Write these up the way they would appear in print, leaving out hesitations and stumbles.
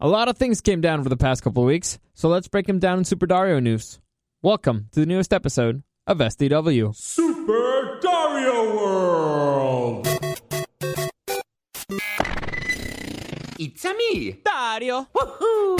A lot of things came down over the past couple of weeks, so let's break them down in Super Dario news. Welcome to the newest episode of SDW. Super Dario World! It's a me, Dario! Woohoo!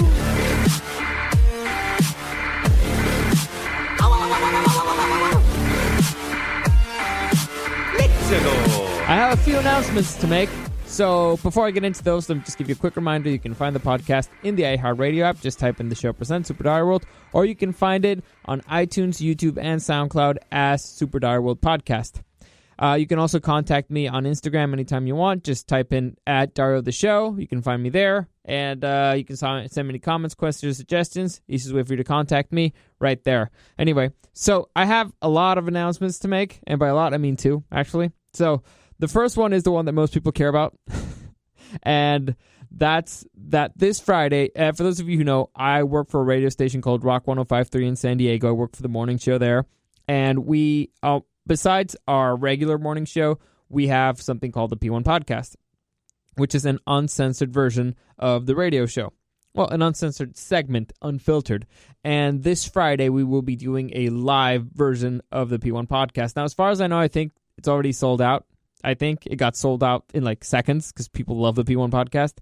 Let's go! I have a few announcements to make. So before I get into those, let me just give you a quick reminder. You can find the podcast in the iHeartRadio app. Just type in the show presents Super Dario World. Or you can find it on iTunes, YouTube, and SoundCloud as Super Dario World Podcast. You can also contact me on Instagram anytime you want. Just type in @Dario the Show. You can find me there. And you can send me any comments, questions, suggestions. Easiest way for you to contact me, right there. Anyway, so I have a lot of announcements to make. And by a lot, I mean two, actually. So the first one is the one that most people care about, and that's that this Friday, for those of you who know, I work for a radio station called Rock 105.3 in San Diego. I work for the morning show there, and we, besides our regular morning show, we have something called the P1 Podcast, which is an uncensored version of the radio show. Well, an uncensored segment, unfiltered. And this Friday, we will be doing a live version of the P1 Podcast. Now, as far as I know, I think it's already sold out. I think it got sold out in like seconds because people love the P1 Podcast.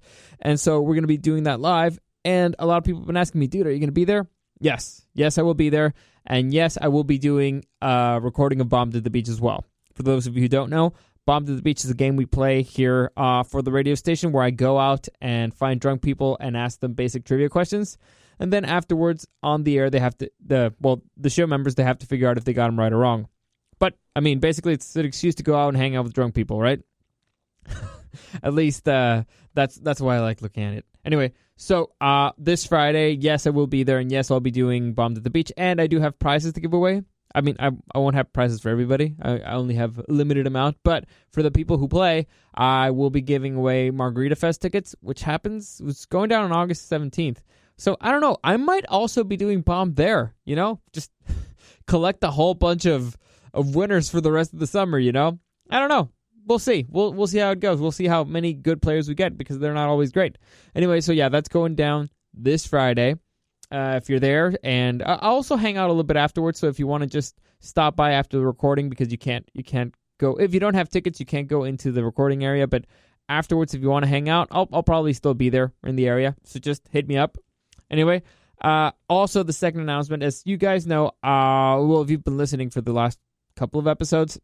And so we're going to be doing that live. And a lot of people have been asking me, dude, are you going to be there? Yes. Yes, I will be there. And yes, I will be doing a recording of Bombed at the Beach as well. For those of you who don't know, Bombed at the Beach is a game we play here for the radio station where I go out and find drunk people and ask them basic trivia questions. And then afterwards, on the air, they have to, the show members, they have to figure out if they got them right or wrong. But, I mean, basically, it's an excuse to go out and hang out with drunk people, right? At least that's why I like looking at it. Anyway, so this Friday, yes, I will be there, and yes, I'll be doing Bombed at the Beach, and I do have prizes to give away. I mean, I won't have prizes for everybody. I only have a limited amount, but for the people who play, I will be giving away Margarita Fest tickets, which it's going down on August 17th. So, I don't know, I might also be doing Bomb there, you know? Just collect a whole bunch of winners for the rest of the summer, you know? I don't know. We'll see. We'll see how it goes. We'll see how many good players we get because they're not always great. Anyway, so yeah, that's going down this Friday. If you're there, and I'll also hang out a little bit afterwards. So if you want to just stop by after the recording, because you can't go if you don't have tickets, you can't go into the recording area. But afterwards, if you want to hang out, I'll probably still be there in the area. So just hit me up. Anyway. Also, the second announcement, as you guys know, if you've been listening for the last couple of episodes,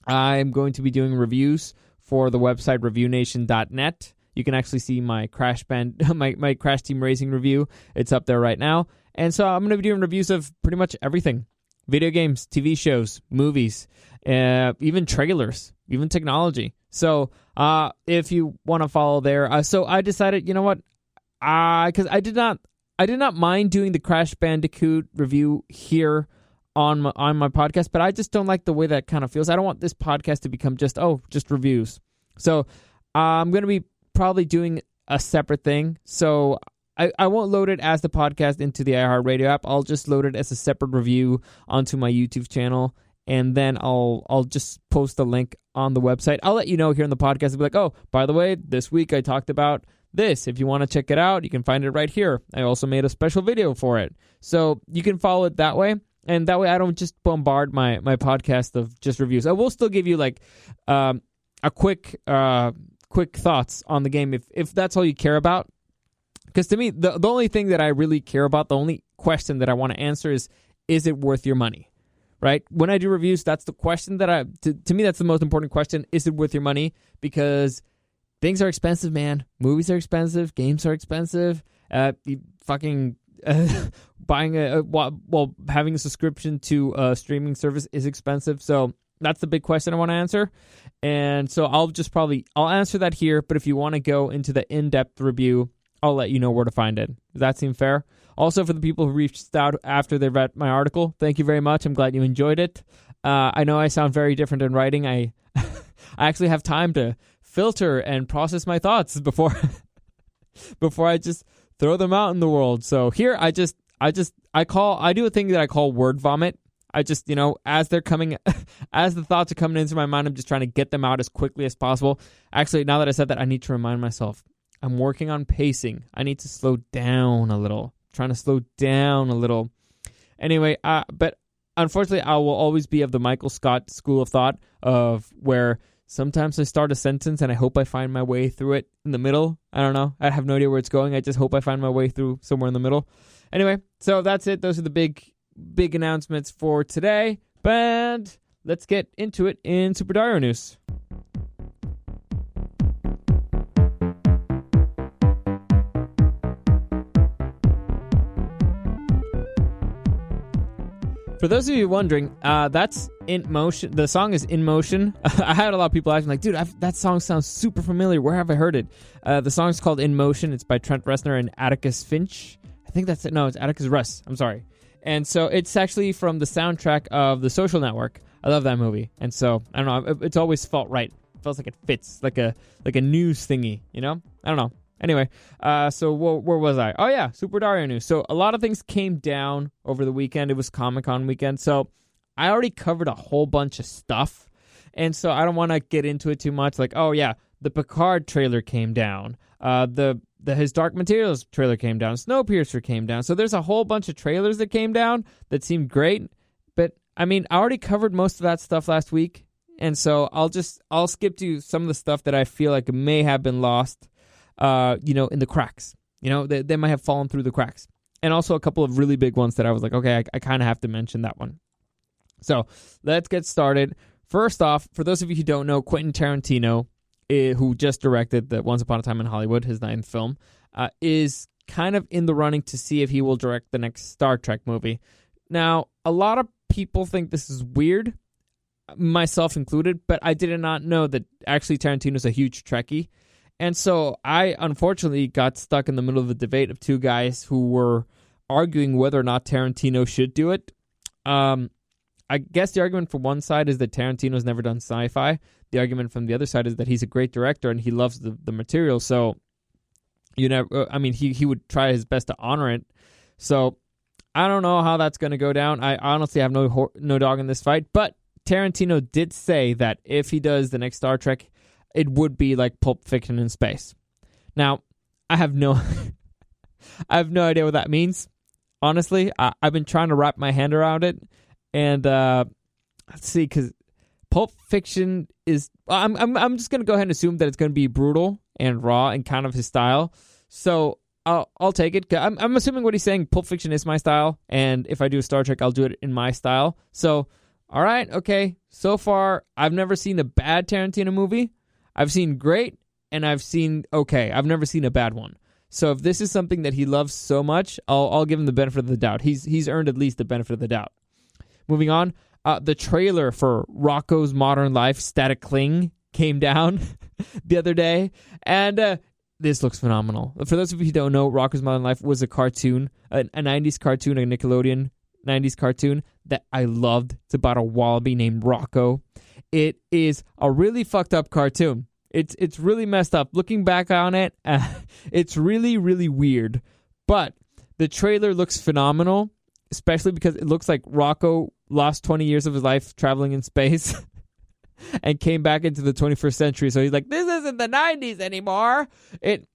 I'm going to be doing reviews for the website reviewNation.net. You can actually see my Crash my Crash Team Racing review. It's up there right now. And so I'm going to be doing reviews of pretty much everything. Video games, TV shows, movies, even trailers, even technology. So if you want to follow there. So I decided, you know what? Because I did not mind doing the Crash Bandicoot review here on my podcast, but I just don't like the way that kind of feels. I don't want this podcast to become just reviews. So I'm going to be probably doing a separate thing. So I won't load it as the podcast into the iHeartRadio app. I'll just load it as a separate review onto my YouTube channel, and then I'll just post a link on the website. I'll let you know here in the podcast. I'll be like, oh, by the way, this week I talked about this. If you want to check it out, you can find it right here. I also made a special video for it. So you can follow it that way. And that way I don't just bombard my podcast of just reviews. I will still give you like a quick thoughts on the game if that's all you care about. Because to me, the only thing that I really care about, the only question that I want to answer is it worth your money? Right? When I do reviews, that's the question that to me, that's the most important question. Is it worth your money? Because things are expensive, man. Movies are expensive. Games are expensive. Having a subscription to a streaming service is expensive. So that's the big question I want to answer. And so I'll answer that here. But if you want to go into the in-depth review, I'll let you know where to find it. Does that seem fair? Also, for the people who reached out after they read my article, thank you very much. I'm glad you enjoyed it. I know I sound very different in writing. I actually have time to filter and process my thoughts before I just throw them out in the world. So here I do a thing that I call word vomit. I just, as they're coming, as the thoughts are coming into my mind, I'm just trying to get them out as quickly as possible. Actually, now that I said that, I need to remind myself, I'm working on pacing. I need to slow down a little. Trying to slow down a little. Anyway, but unfortunately, I will always be of the Michael Scott school of thought of where sometimes I start a sentence and I hope I find my way through it in the middle. I don't know. I have no idea where it's going. I just hope I find my way through somewhere in the middle. Anyway, so that's it. Those are the big announcements for today. But let's get into it in Super Dario news. For those of you wondering, that's In Motion. The song is In Motion. I had a lot of people asking, like, dude, that song sounds super familiar. Where have I heard it? The song is called In Motion. It's by Trent Reznor and Atticus Finch. I think that's it. No, it's Atticus Russ. I'm sorry. And so it's actually from the soundtrack of The Social Network. I love that movie. And so, I don't know, it's always felt right. It feels like it fits, like a news thingy, you know? I don't know. Anyway, so where was I? Oh, yeah, Super Dario news. So a lot of things came down over the weekend. It was Comic-Con weekend. So I already covered a whole bunch of stuff. And so I don't want to get into it too much. Like, oh, yeah, the Picard trailer came down. His Dark Materials trailer came down. Snowpiercer came down. So there's a whole bunch of trailers that came down that seemed great. But, I mean, I already covered most of that stuff last week. And so I'll skip to some of the stuff that I feel like may have been lost. In the cracks. They might have fallen through the cracks. And also a couple of really big ones that I was like, okay, I kind of have to mention that one. So let's get started. First off, for those of you who don't know, Quentin Tarantino, who just directed the Once Upon a Time in Hollywood, his 9th film, is kind of in the running to see if he will direct the next Star Trek movie. Now, a lot of people think this is weird, myself included, but I did not know that actually Tarantino's a huge Trekkie. And so I, unfortunately, got stuck in the middle of a debate of two guys who were arguing whether or not Tarantino should do it. I guess the argument from one side is that Tarantino's never done sci-fi. The argument from the other side is that he's a great director and he loves the material. So, he would try his best to honor it. So I don't know how that's going to go down. I honestly have no dog in this fight. But Tarantino did say that if he does the next Star Trek, it would be like Pulp Fiction in space. Now, I have no idea what that means. Honestly, I've been trying to wrap my hand around it, and let's see, because Pulp Fiction is. I'm just gonna go ahead and assume that it's gonna be brutal and raw and kind of his style. So I'll take it. I'm assuming what he's saying. Pulp Fiction is my style, and if I do a Star Trek, I'll do it in my style. So, all right, okay. So far, I've never seen a bad Tarantino movie. I've seen great, and I've seen okay. I've never seen a bad one. So if this is something that he loves so much, I'll give him the benefit of the doubt. He's earned at least the benefit of the doubt. Moving on, the trailer for Rocko's Modern Life Static Cling came down the other day, and this looks phenomenal. For those of you who don't know, Rocko's Modern Life was a cartoon, a 90s cartoon, a Nickelodeon 90s cartoon that I loved. It's about a wallaby named Rocko. It is a really fucked up cartoon. It's really messed up. Looking back on it, it's really, really weird. But the trailer looks phenomenal, especially because it looks like Rocko lost 20 years of his life traveling in space and came back into the 21st century. So he's like, this isn't the 90s anymore. It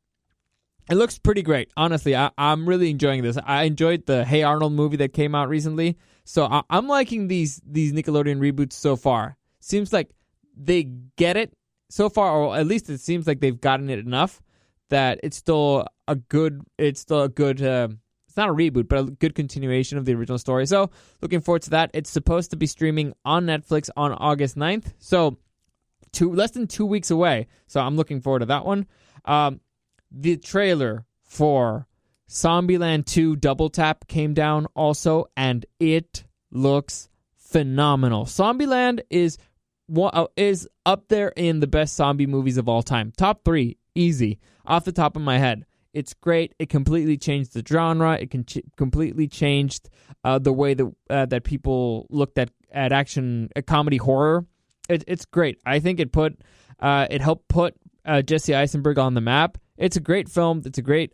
looks pretty great. Honestly, I'm really enjoying this. I enjoyed the Hey Arnold movie that came out recently. So I'm liking these Nickelodeon reboots so far. Seems like they get it so far, or at least it seems like they've gotten it enough that it's still a good, it's not a reboot, but a good continuation of the original story. So looking forward to that. It's supposed to be streaming on Netflix on August 9th. So less than 2 weeks away. So I'm looking forward to that one. The trailer for Zombieland 2 Double Tap came down also, and it looks phenomenal. Zombieland is up there in the best zombie movies of all time. Top 3, easy, off the top of my head. It's great. It completely changed the genre. It completely changed the way that people looked at action, comedy horror. It's great. I think it helped put Jesse Eisenberg on the map. It's a great film.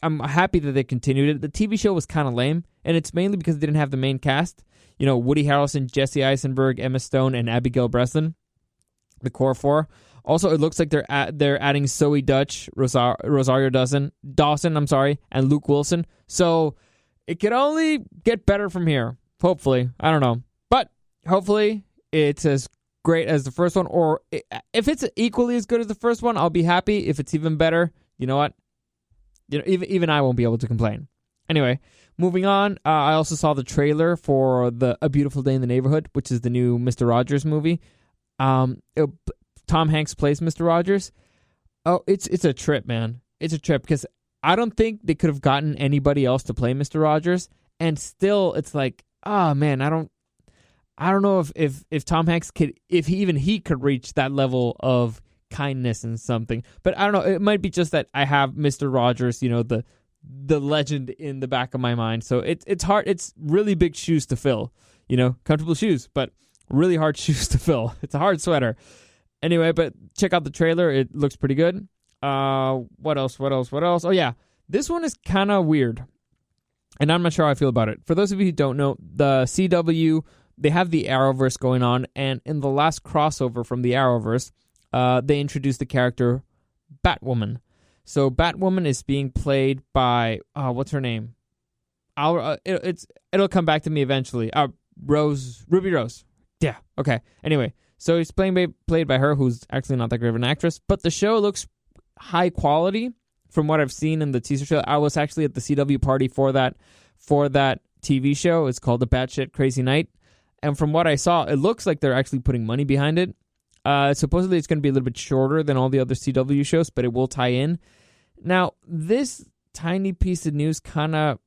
I'm happy that they continued it. The TV show was kind of lame, and it's mainly because it didn't have the main cast. Woody Harrelson, Jesse Eisenberg, Emma Stone, and Abigail Breslin. The core four. Also, it looks like they're adding Zoe Dutch, Rosario Dawson, and Luke Wilson. So it could only get better from here. Hopefully, I don't know, but hopefully it's as great as the first one, or if it's equally as good as the first one, I'll be happy. If it's even better, you know what? Even I won't be able to complain. Anyway, moving on. I also saw the trailer for A Beautiful Day in the Neighborhood, which is the new Mr. Rogers movie. Tom Hanks plays Mr. Rogers. Oh, it's a trip, man. It's a trip because I don't think they could have gotten anybody else to play Mr. Rogers, and still, it's like, oh man, I don't know if Tom Hanks could, if he could reach that level of kindness and something. But I don't know. It might be just that I have Mr. Rogers, the legend in the back of my mind. So it's hard. It's really big shoes to fill. Comfortable shoes, but really hard shoes to fill. It's a hard sweater. Anyway, but check out the trailer. It looks pretty good. What else? Oh yeah, this one is kind of weird, and I'm not sure how I feel about it. For those of you who don't know, the CW, they have the Arrowverse going on, and in the last crossover from the Arrowverse, they introduced the character Batwoman. So Batwoman is being played by what's her name? It'll come back to me eventually. Ruby Rose. Yeah. Okay. Anyway, so he's played by her, who's actually not that great of an actress, but the show looks high quality from what I've seen in the teaser show. I was actually at the CW party for that TV show. It's called The Batshit Crazy Night. And from what I saw, it looks like they're actually putting money behind it. Supposedly it's going to be a little bit shorter than all the other CW shows, but it will tie in. Now, this tiny piece of news kind of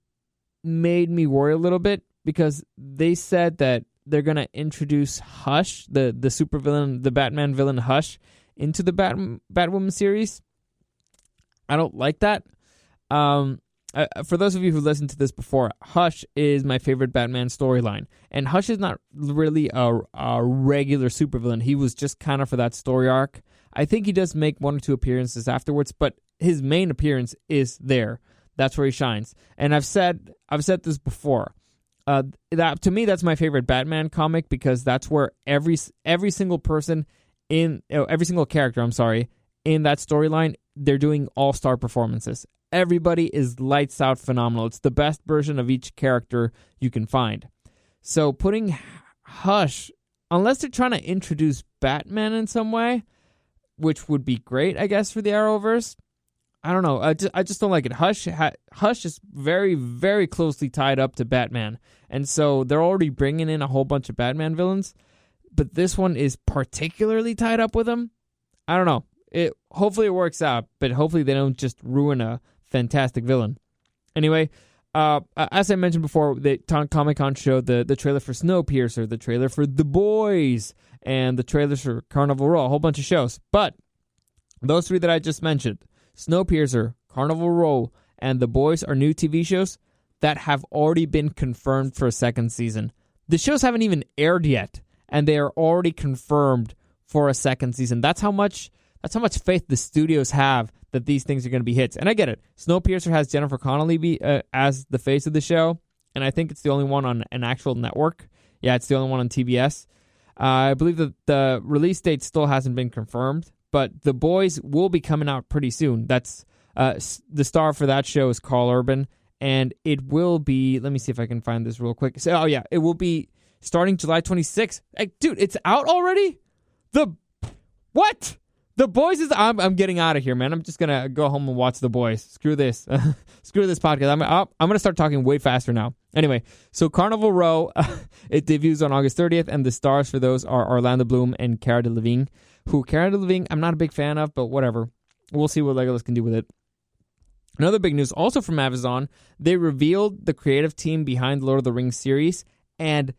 made me worry a little bit because they said that they're going to introduce Hush, the supervillain, the Batman villain Hush, into the Batwoman series. I don't like that. For those of you who listened to this before, Hush is my favorite Batman storyline. And Hush is not really a regular supervillain. He was just kind of for that story arc. I think he does make one or two appearances afterwards, but his main appearance is there. That's where he shines. And I've said this before. That to me, that's my favorite Batman comic because that's where every single person every single character, in that storyline, they're doing all-star performances. Everybody is lights out phenomenal. It's the best version of each character you can find. So putting Hush, unless they're trying to introduce Batman in some way, which would be great, I guess, for the Arrowverse. I don't know. I just don't like it. Hush is very, very closely tied up to Batman. And so they're already bringing in a whole bunch of Batman villains. But this one is particularly tied up with him. I don't know. Hopefully it works out, but hopefully they don't just ruin a fantastic villain. Anyway, as I mentioned before, the Comic-Con showed the trailer for Snowpiercer, the trailer for The Boys, and the trailers for Carnival Row, a whole bunch of shows. But those three that I just mentioned, Snowpiercer, Carnival Row, and The Boys, are new TV shows that have already been confirmed for a second season. The shows haven't even aired yet, and they are already confirmed for a second season. That's how much faith the studios have that these things are going to be hits. And I get it. Snowpiercer has Jennifer Connelly as the face of the show, and I think it's the only one on an actual network. Yeah, it's the only one on TBS. I believe that the release date still hasn't been confirmed, but The Boys will be coming out pretty soon. That's the star for that show is Carl Urban, and it will be, let me see if I can find this real quick. So, it will be starting July 26th. Hey, dude, it's out already? What? The Boys is... I'm getting out of here, man. I'm just going to go home and watch The Boys. Screw this. Screw this podcast. I'm going to start talking way faster now. Anyway, so Carnival Row, it debuts on August 30th, and the stars for those are Orlando Bloom and Cara Delevingne, Cara Delevingne I'm not a big fan of, but whatever. We'll see what Legolas can do with it. Another big news, also from Amazon, they revealed the creative team behind the Lord of the Rings series, and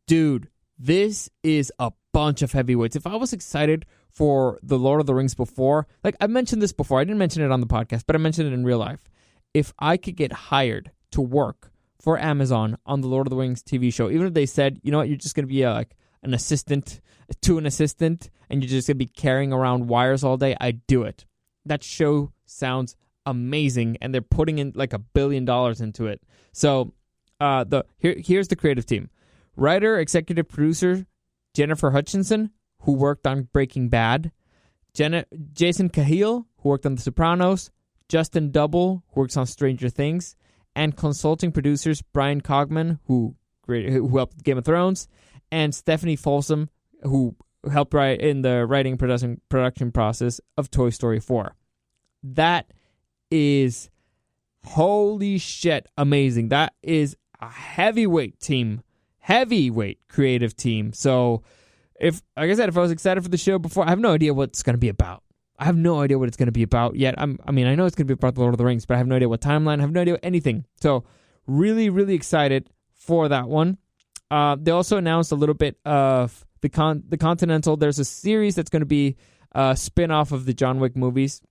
dude, this is a bunch of heavyweights. If I was excited for the Lord of the Rings before, like I mentioned this before, I didn't mention it on the podcast, but I mentioned it in real life. If I could get hired to work for Amazon on the Lord of the Rings TV show, even if they said, you know what, you're just going to be an assistant to an assistant, and you're just going to be carrying around wires all day, I'd do it. That show sounds amazing, and they're putting in like $1 billion into it. So here's the creative team. Writer, executive producer, Jennifer Hutchinson, who worked on Breaking Bad. Jason Cahill, who worked on The Sopranos, Justin Double, who works on Stranger Things, and consulting producers Brian Cogman, who helped Game of Thrones, and Stephanie Folsom, who helped write in the writing and production process of Toy Story 4. That is, holy shit, amazing. That is a heavyweight creative team. So, like I said, if I was excited for the show before, I have no idea what it's going to be about. I have no idea what it's going to be about yet. I know it's going to be about the Lord of the Rings, but I have no idea what timeline. I have no idea anything. So, really, really excited for that one. They also announced a little bit of the Continental. There's a series that's going to be a spin-off of the John Wick movies.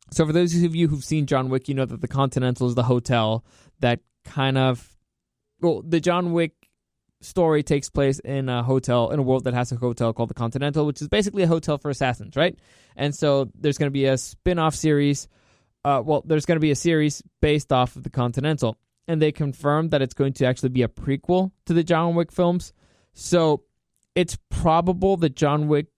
So for those of you who've seen John Wick, you know that the Continental is the hotel that the John Wick story takes place in a world that has a hotel called the Continental, which is basically a hotel for assassins, right? And so there's going to be a spin-off series. There's going to be a series based off of the Continental. And they confirmed that it's going to actually be a prequel to the John Wick films. So it's probable that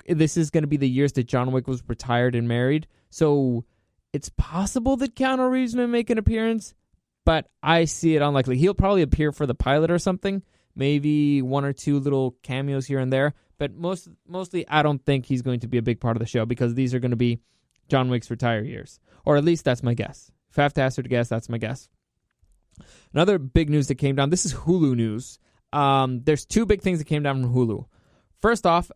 this is going to be the years that John Wick was retired and married. So it's possible that Keanu Reeves may make an appearance, but I see it unlikely. He'll probably appear for the pilot or something, maybe one or two little cameos here and there, but mostly I don't think he's going to be a big part of the show because these are going to be John Wick's retire years, or at least that's my guess. If I have to ask her to guess, that's my guess. Another big news that came down, this is Hulu news. There's two big things that came down from Hulu. First off,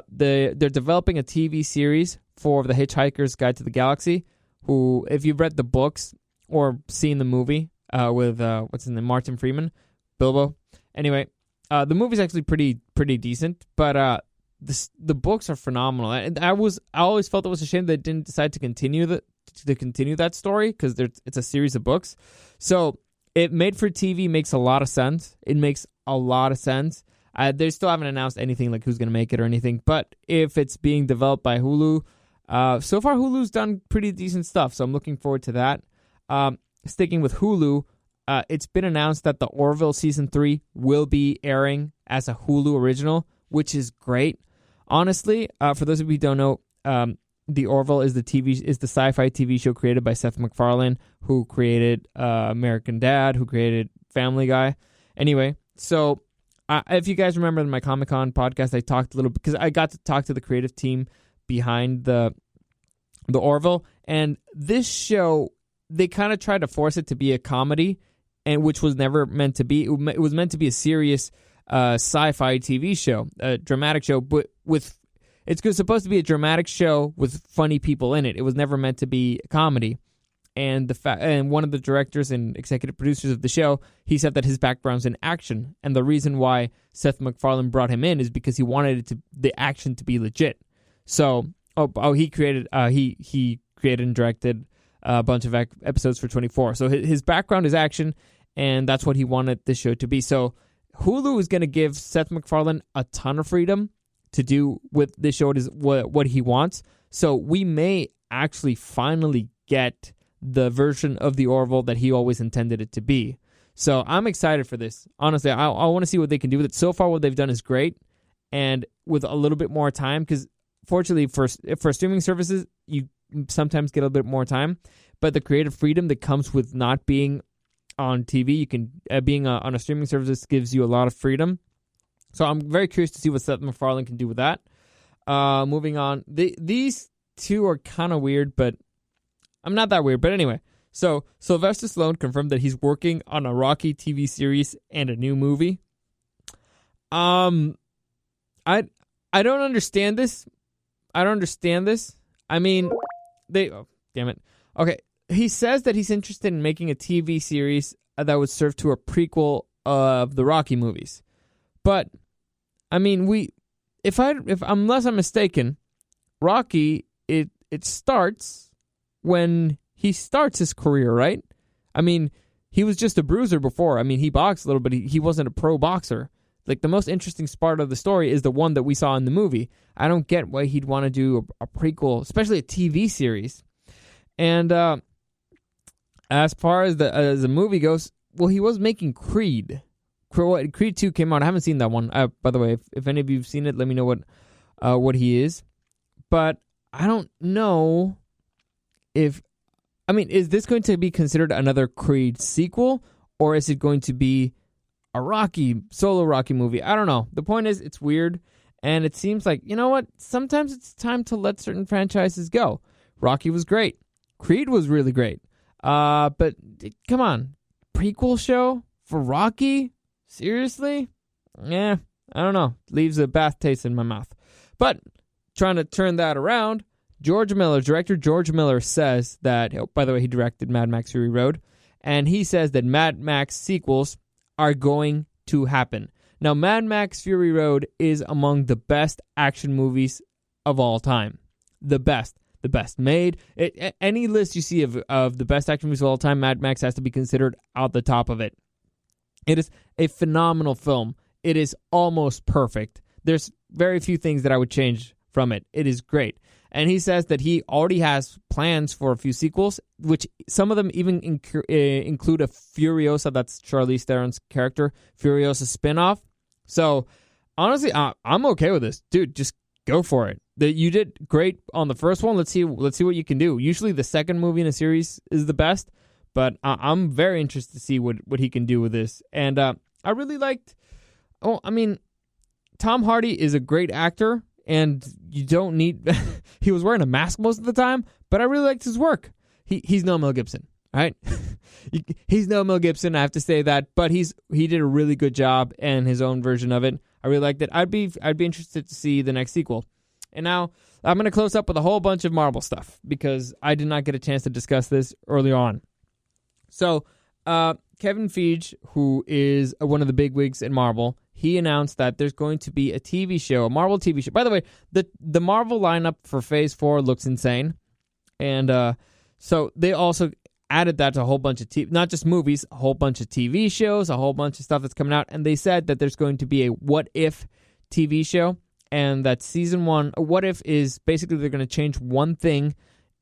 they're developing a TV series for The Hitchhiker's Guide to the Galaxy, who, if you've read the books or seen the movie with, what's his name, Martin Freeman, Bilbo. Anyway, the movie's actually pretty decent, but the books are phenomenal. And I always felt it was a shame they didn't decide to continue that story, because it's a series of books. So it made for TV makes a lot of sense. It makes a lot of sense. They still haven't announced anything like who's going to make it or anything, but if it's being developed by Hulu, so far Hulu's done pretty decent stuff, so I'm looking forward to that. Sticking with Hulu, it's been announced that the Orville Season 3 will be airing as a Hulu original, which is great. Honestly, for those of you who don't know, the Orville is the sci-fi TV show created by Seth MacFarlane, who created American Dad, who created Family Guy. Anyway, so if you guys remember in my Comic-Con podcast, I talked a little because I got to talk to the creative team behind the Orville, and this show, they kind of tried to force it to be a comedy, and which was never meant to be. It was meant to be a serious sci-fi TV show, a dramatic show, but it's supposed to be a dramatic show with funny people in it. It was never meant to be a comedy. And one of the directors and executive producers of the show, he said that his background's in action, and the reason why Seth MacFarlane brought him in is because he wanted the action to be legit. So, he created and directed a bunch of episodes for 24. So his background is action, and that's what he wanted this show to be. So Hulu is going to give Seth MacFarlane a ton of freedom to do with this show what he wants. So we may actually finally get the version of the Orville that he always intended it to be. So I'm excited for this. Honestly, I want to see what they can do with it. So far, what they've done is great, and with a little bit more time, because fortunately for streaming services, you sometimes get a little bit more time, but the creative freedom that comes with not being on TV, you can being on a streaming service gives you a lot of freedom. So I'm very curious to see what Seth MacFarlane can do with that. Moving on, these two are kind of weird, but I'm not that weird. But anyway, so Sylvester Stallone confirmed that he's working on a Rocky TV series and a new movie. I don't understand this. I mean, damn it. Okay, he says that he's interested in making a TV series that would serve to a prequel of the Rocky movies. But I mean, unless I'm mistaken, Rocky it starts when he starts his career, right? I mean, he was just a bruiser before. I mean, he boxed a little, but he wasn't a pro boxer. Like, the most interesting part of the story is the one that we saw in the movie. I don't get why he'd want to do a prequel, especially a TV series. And as far as the movie goes, well, he was making Creed. Creed 2 came out. I haven't seen that one. By the way, if any of you have seen it, let me know what he is. But I don't know if... I mean, is this going to be considered another Creed sequel, or is it going to be a solo Rocky movie? I don't know. The point is, it's weird, and it seems like, you know what? Sometimes it's time to let certain franchises go. Rocky was great. Creed was really great. But come on. Prequel show for Rocky? Seriously? Yeah, I don't know. Leaves a bad taste in my mouth. But trying to turn that around, director George Miller says that, by the way, he directed Mad Max Fury Road, and he says that Mad Max sequels are going to happen. Now, Mad Max Fury Road is among the best action movies of all time. The best made. Any list you see of the best action movies of all time, Mad Max has to be considered out the top of it. It is a phenomenal film. It is almost perfect. There's very few things that I would change from it. It is great. And he says that he already has plans for a few sequels, which some of them even include a Furiosa, that's Charlize Theron's character, Furiosa spinoff. So, honestly, I'm okay with this. Dude, just go for it. You did great on the first one. Let's see what you can do. Usually the second movie in a series is the best, but I'm very interested to see what he can do with this. And I really liked... Tom Hardy is a great actor, and you don't need... he was wearing a mask most of the time, but I really liked his work. He's no Mel Gibson, right? He's no Mel Gibson, I have to say that, but he did a really good job and his own version of it. I really liked it. I'd be interested to see the next sequel. And now I'm going to close up with a whole bunch of Marvel stuff because I did not get a chance to discuss this early on. So, Kevin Feige, who is one of the bigwigs in Marvel, he announced that there's going to be a TV show, a Marvel TV show. By the way, the Marvel lineup for Phase 4 looks insane. And so they also added that to a whole bunch of not just movies, a whole bunch of TV shows, a whole bunch of stuff that's coming out. And they said that there's going to be a What If TV show. And that season 1, What If is basically they're going to change one thing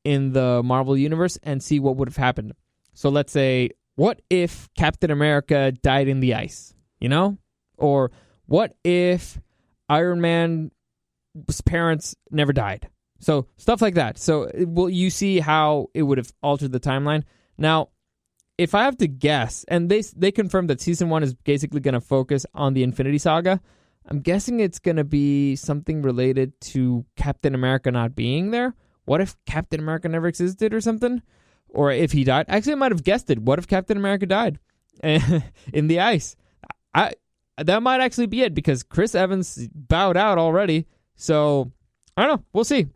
in the Marvel universe and see what would have happened. So let's say, what if Captain America died in the ice? You know? Or what if Iron Man's parents never died? So stuff like that. So will you see how it would have altered the timeline? Now, if I have to guess, and they confirmed that season 1 is basically going to focus on the Infinity Saga, I'm guessing it's going to be something related to Captain America not being there. What if Captain America never existed or something? Or if he died? Actually, I might have guessed it. What if Captain America died in the ice? That might actually be it because Chris Evans bowed out already. So, I don't know. We'll see. It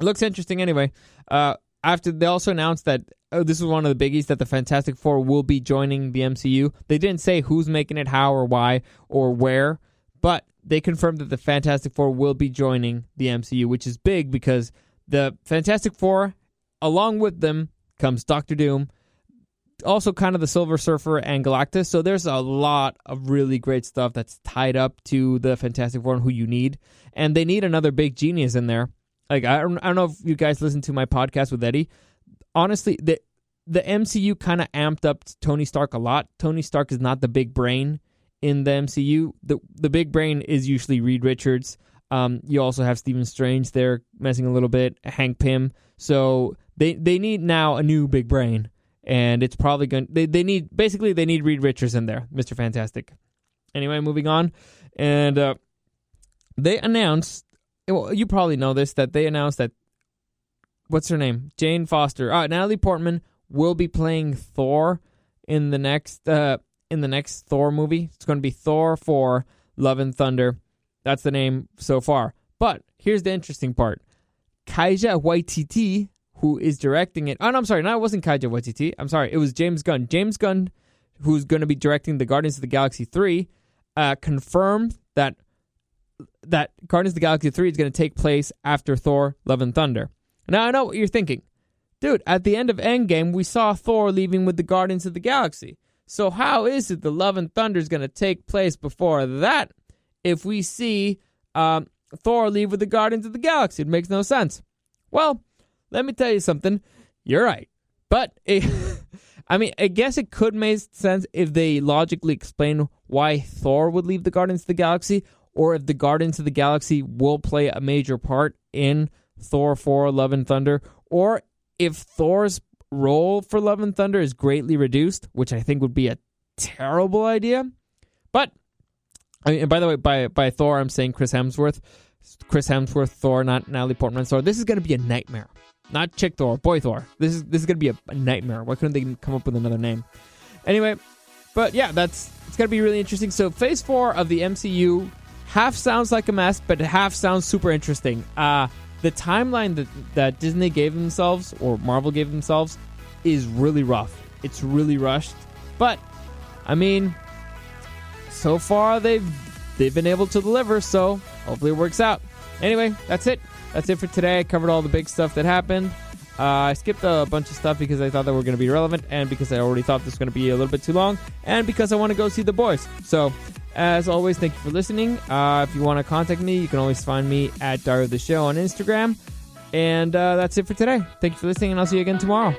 looks interesting anyway. After they also announced that, this was one of the biggies, that the Fantastic Four will be joining the MCU. They didn't say who's making it, how or why or where. But they confirmed that the Fantastic Four will be joining the MCU, which is big because the Fantastic Four, along with them, comes Doctor Doom, also kind of the Silver Surfer and Galactus. So there's a lot of really great stuff that's tied up to the Fantastic Four and who you need. And they need another big genius in there. Like, I don't know if you guys listen to my podcast with Eddie. Honestly, the MCU kind of amped up Tony Stark a lot. Tony Stark is not the big brain in the MCU. The big brain is usually Reed Richards. You also have Stephen Strange there messing a little bit, Hank Pym. So they need now a new big brain, and it's probably going. They need Reed Richards in there, Mr. Fantastic. Anyway, moving on, and they announced. Well, you probably know this, that they announced that what's her name, Jane Foster, Natalie Portman will be playing Thor in the next Thor movie. It's going to be Thor 4: Love and Thunder. That's the name so far. But here's the interesting part. Taika Waititi, who is directing it... Oh, no, I'm sorry. No, it wasn't Taika Waititi. I'm sorry. It was James Gunn. James Gunn, who's going to be directing the Guardians of the Galaxy 3, confirmed that Guardians of the Galaxy 3 is going to take place after Thor: Love and Thunder. Now, I know what you're thinking. Dude, at the end of Endgame, we saw Thor leaving with the Guardians of the Galaxy. So how is it the Love and Thunder is going to take place before that if we see Thor leave with the Guardians of the Galaxy? It makes no sense. Well, let me tell you something. You're right. But, I guess it could make sense if they logically explain why Thor would leave the Guardians of the Galaxy, or if the Guardians of the Galaxy will play a major part in Thor 4 Love and Thunder, or if Thor's role for Love and Thunder is greatly reduced, which I think would be a terrible idea. But, I mean, and by the way, by Thor, I'm saying Chris Hemsworth. Chris Hemsworth Thor, not Natalie Portman Thor. This is going to be a nightmare. Not chick Thor, boy Thor. This is going to be a nightmare. Why couldn't they come up with another name? Anyway, but yeah, it's going to be really interesting. So Phase 4 of the MCU half sounds like a mess, but half sounds super interesting. The timeline that Disney gave themselves, or Marvel gave themselves, is really rough. It's really rushed. But, I mean, so far they've been able to deliver, so hopefully it works out. Anyway, that's it. That's it for today. I covered all the big stuff that happened. I skipped a bunch of stuff because I thought they were going to be relevant, and because I already thought this was going to be a little bit too long, and because I want to go see the boys. So, as always, thank you for listening. If you want to contact me, you can always find me at Dario the Show on Instagram. And that's it for today. Thank you for listening, and I'll see you again tomorrow.